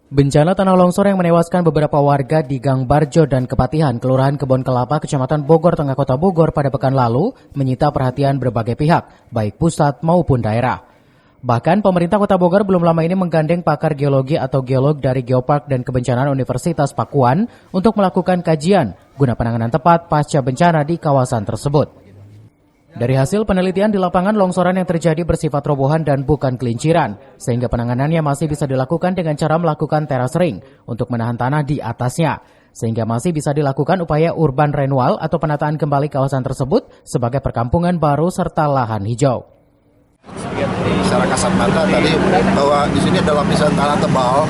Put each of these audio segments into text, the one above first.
Bencana tanah longsor yang menewaskan beberapa warga di Gang Barjo dan Kepatihan, Kelurahan Kebon Kelapa, Kecamatan Bogor, Tengah Kota Bogor pada pekan lalu menyita perhatian berbagai pihak, baik pusat maupun daerah. Bahkan pemerintah Kota Bogor belum lama ini menggandeng pakar geologi atau geolog dari Geopark dan Kebencanaan Universitas Pakuan untuk melakukan kajian guna penanganan tepat pasca bencana di kawasan tersebut. Dari hasil penelitian di lapangan, longsoran yang terjadi bersifat robohan dan bukan kelinciran, sehingga penanganannya masih bisa dilakukan dengan cara melakukan teras ring untuk menahan tanah di atasnya, sehingga masih bisa dilakukan upaya urban renewal atau penataan kembali kawasan tersebut sebagai perkampungan baru serta lahan hijau. Secara kasat mata tadi bahwa di sini ada lapisan tanah tebal,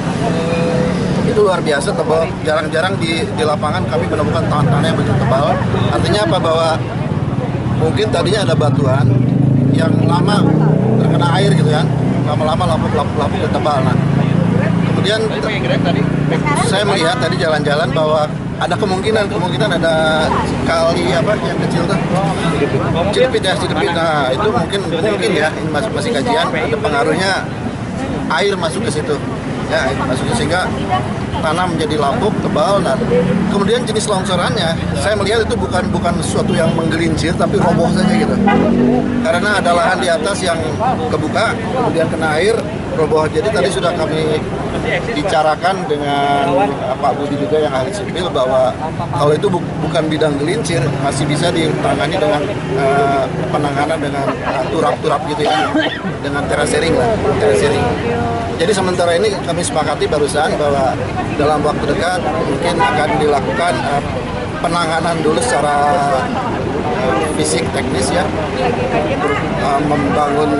itu luar biasa tebal. Jarang-jarang di lapangan kami menemukan tanah yang begitu tebal. Artinya apa? Bahwa mungkin tadinya ada batuan yang lama terkena air gitu kan, lama-lama lapuk tebal. Nah, kemudian saya melihat tadi jalan-jalan bahwa ada kemungkinan ada kali apa yang kecil tuh, Cilipit. Nah, itu mungkin ya, ini masih kajian, ada pengaruhnya air masuk ke situ. Ya, masuknya sehingga tanah menjadi lapuk, tebal. Nah, kemudian jenis longsorannya, saya melihat itu bukan sesuatu yang menggelincir, tapi roboh saja gitu. Karena ada lahan di atas yang kebuka, kemudian kena air, roboh. Jadi tadi sudah kami bicarakan dengan Pak Budi juga yang ahli sipil bahwa kalau itu bukan bidang gelincir, masih bisa ditangani dengan penanganan dengan turap-turap gitu ya, dengan terasering. Jadi sementara ini kami sepakati barusan bahwa dalam waktu dekat mungkin akan dilakukan penanganan dulu secara fisik teknis ya, membangun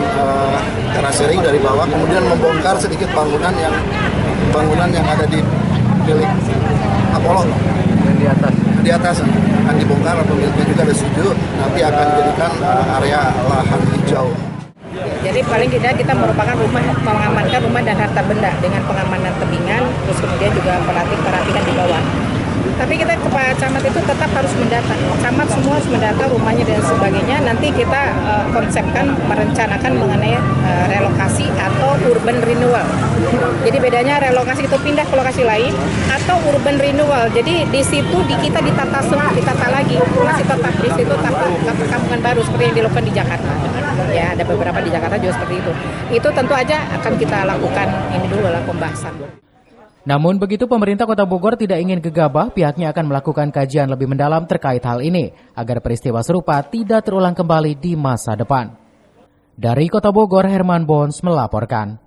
terasering dari bawah, kemudian membongkar sedikit bangunan yang ada di milik Apollo di atas akan dibongkar, pemiliknya juga ada setuju, nanti akan dijadikan area lahan hijau. Jadi paling tidak kita merupakan mengamankan rumah dan harta benda dengan pengamanan tebingan, terus kemudian juga perapihan di bawah. Tapi kita ke Pak Camat itu tetap harus mendata. Camat semua harus mendata rumahnya dan sebagainya. Nanti kita konsepkan, merencanakan mengenai relokasi atau urban renewal. Jadi bedanya relokasi itu pindah ke lokasi lain atau urban renewal. Jadi di situ kita ditata lagi, masih tetap di situ tata perkampungan baru seperti yang dilakukan di Jakarta. Ya, ada beberapa di Jakarta juga seperti itu. Itu tentu aja akan kita lakukan ini dulu lah pembahasan. Namun begitu pemerintah Kota Bogor tidak ingin gegabah, pihaknya akan melakukan kajian lebih mendalam terkait hal ini agar peristiwa serupa tidak terulang kembali di masa depan. Dari Kota Bogor, Herman Bons melaporkan.